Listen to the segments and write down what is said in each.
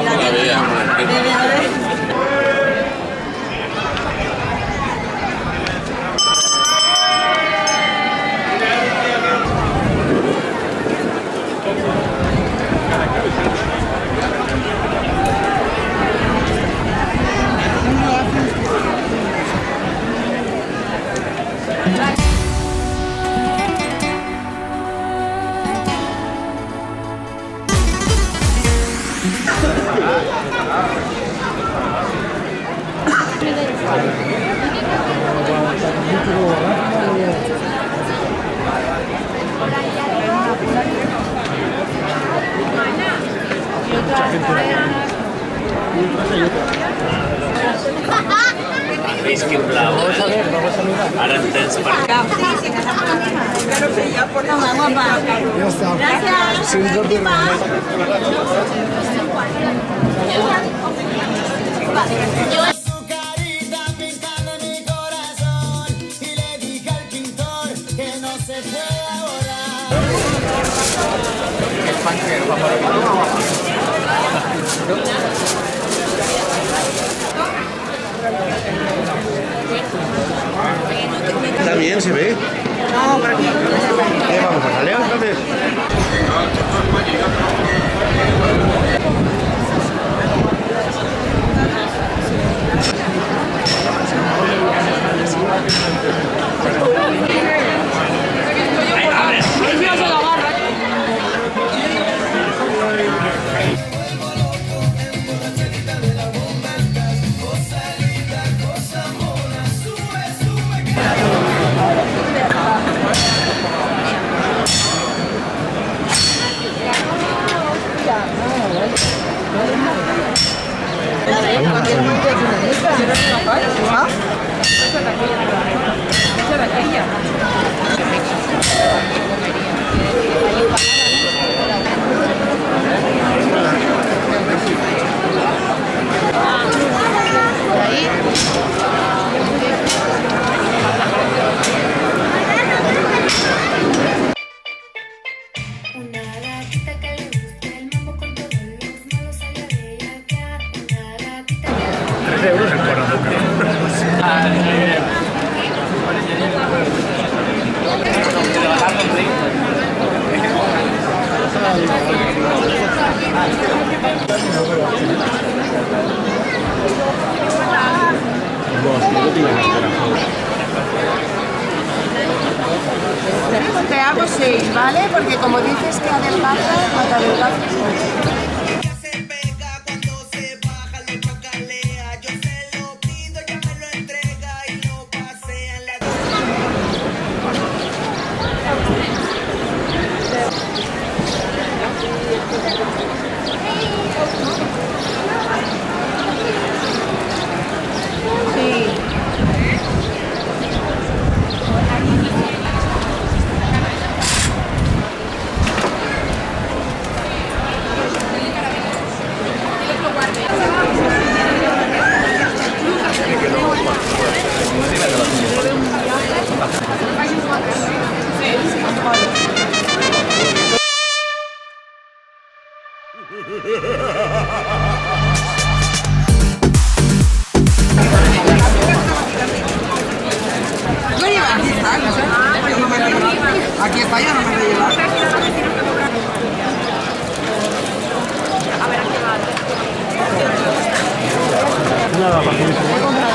trabajo la vida. Whisky blau. Ahora entonces para Ya está. Gracias. Sin Su carita pintando en mi corazón y le dije al pintor que no se puede borrar. Está bien, se ve. No, por aquí. Vamos a salir entonces. Una gatita que le gusta el mambo con todos los malos salió de acá. Una gatita que 3 euros el cono. Te hago 6, ¿vale? Porque como dices que adelgaza, cuando adelgazas... Se pega cuando se baja, lo chacalea. Yo se lo pido, ya me lo entrega y lo pasea en la. Yo llevo aquí, ¿sabes? Aquí está, ya no me voy a llevar.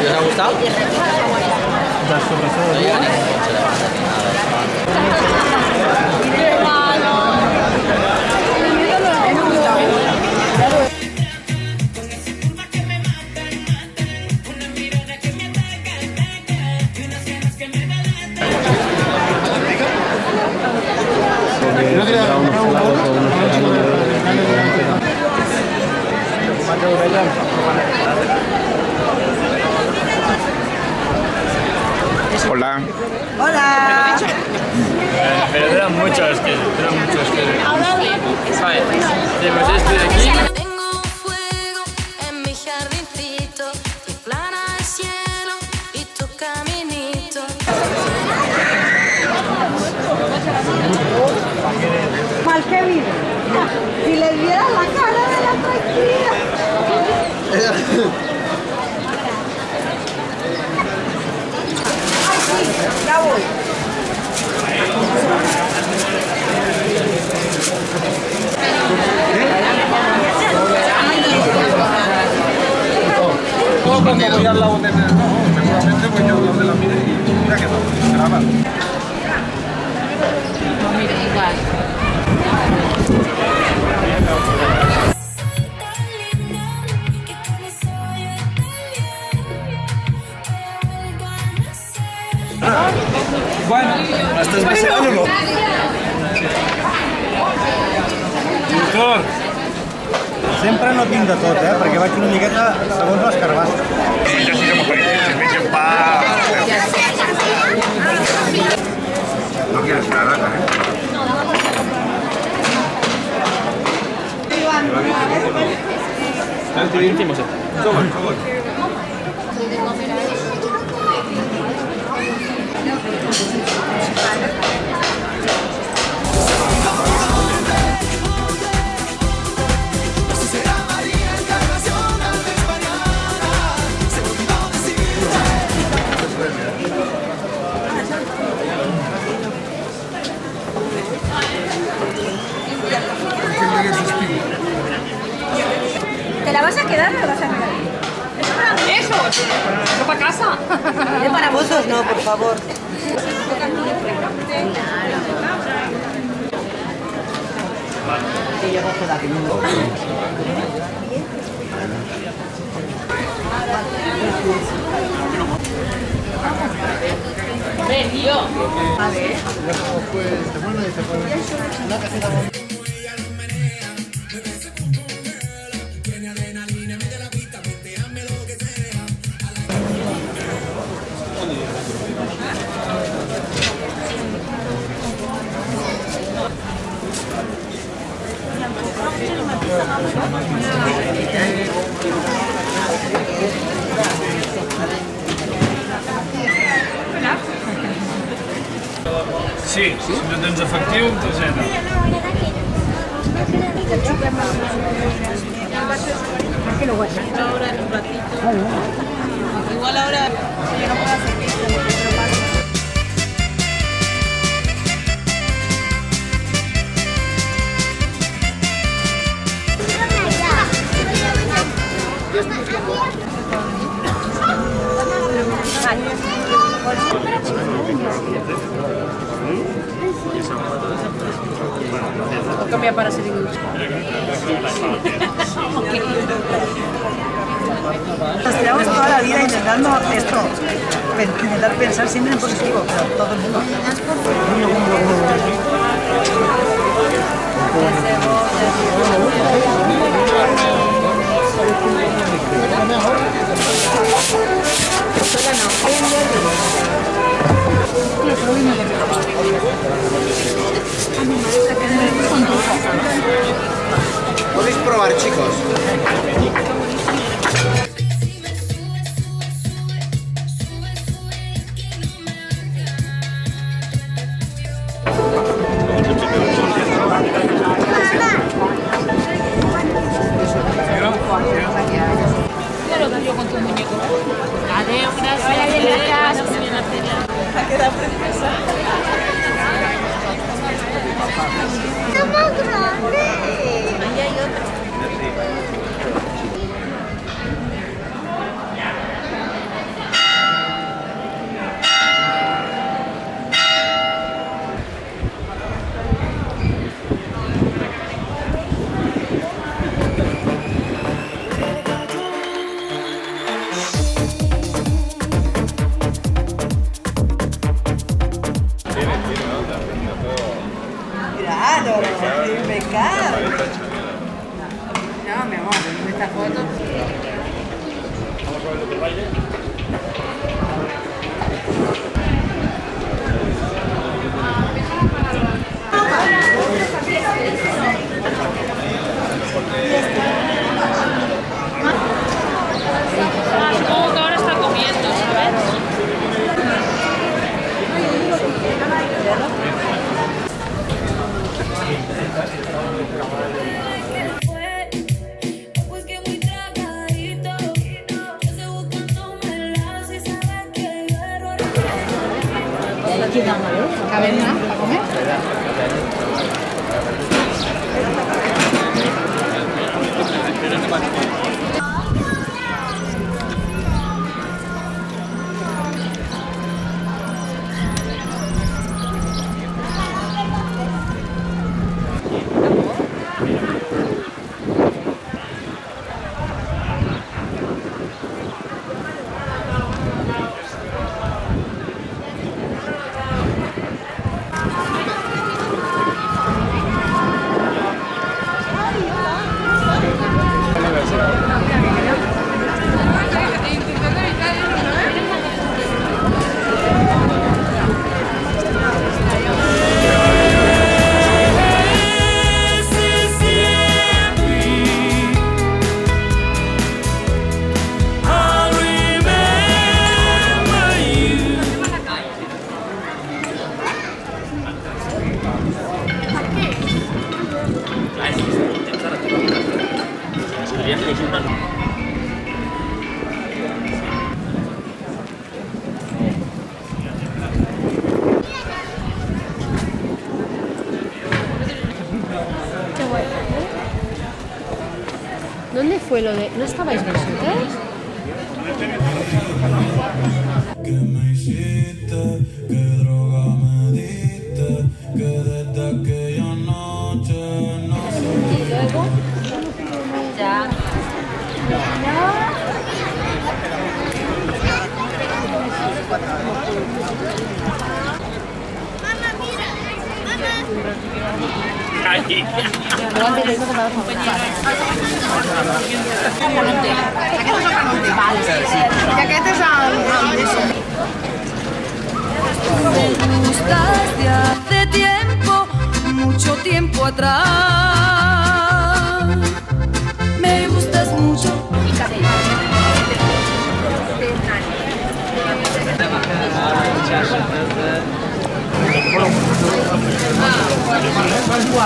¿Te ha gustado? Hola. Hola. Pero duran mucho, es que ¿sabes? Pues estoy aquí. tengo un fuego en mi jardincito que plana el cielo y tu caminito. Mal que vive. Si les vieras la cara de la Ya voy. Cuando voy al lado de seguramente voy yo al lado de la mira y mira que no, graba. No, mire, igual. Bueno, Estàs passant o no? doctor, Sempre no tinc de tot, perquè vaig una miqueta segons les carbasses. Ja sí que m'apareix, serveix pa... No quieres nada, ¿Te la vas a quedar o la vas a quedar? Eso, eso para casa. Es para vosotros, no, por favor. Ven, tío. sí, si no tens efectiu, targeta. Igual ahora yo no puedo hacer esto, pero paso. Cambia para ser inglés. Nos tiramos toda la vida intentando esto, intentar pensar siempre en positivo, pero todo el mundo. Podéis probar, chicos. Claro, yo con tu muñeco. Adiós, gracias. Vaya bien, gracias. Ha quedado preciosa. ¡Está más grande! Ahí hay otra. Claro, me cago. Caverna, ¿para comer? ¿Dónde fue lo de...? ¿No estabais vosotros? Que me hiciste, que droga me diste, que desde aquella noche no sé. Y luego... Ya. Igual te tengo que dar un Me gustas de hace tiempo, mucho tiempo atrás. Me gustas mucho.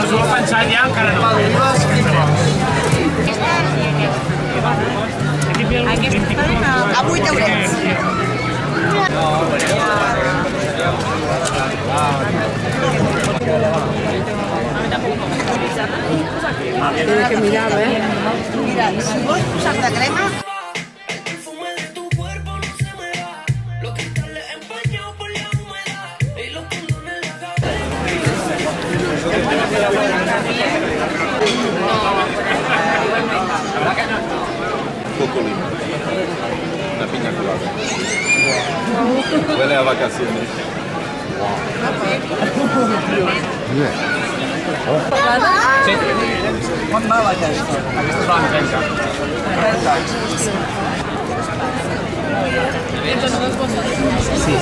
Solo pensar ja encara no. Avui t'haurem. Tienes que mirarlo, ¿eh? Mira, si vols posar-te crema, El perfume de tu cuerpo no se me va. Los cristales empañados por la humedad. Y los condones en la Poco lindo. Una piña colada. Huele a vacaciones. Sí. Quan val aquesta? Aquesta és blanca. Sí,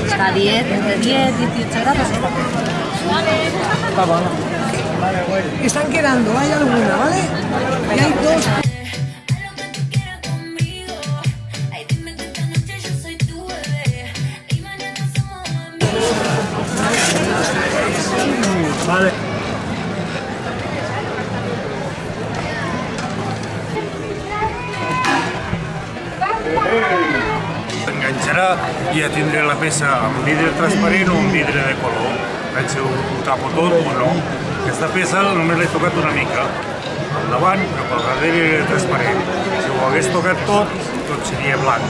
Está a 10, entre 10 y 18 grados. Está bueno. están quedando, hay alguna, ¿vale? Y hay dos. Vale. Enganxarà i ja tindré la peça amb vidre transparent o amb vidre de color. Veig si ho tapo tot o no. Aquesta peça només l'he tocat una mica. Al davant, però pel darrere era transparent. Si ho hagués tocat tot, tot seria blanc.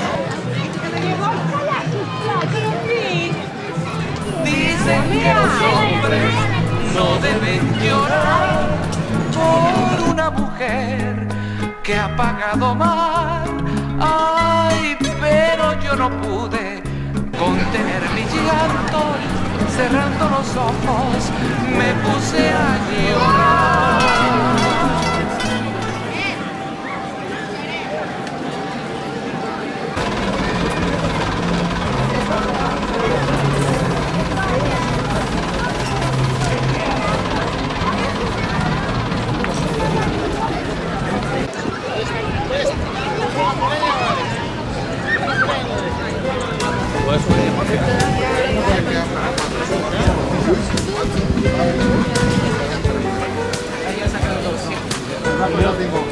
Dicen que los hombres no deben llorar por una mujer que ha pagado mal. Ay, pero yo no pude contener mi llanto. Cerrando los ojos me puse a llorar. Yo tengo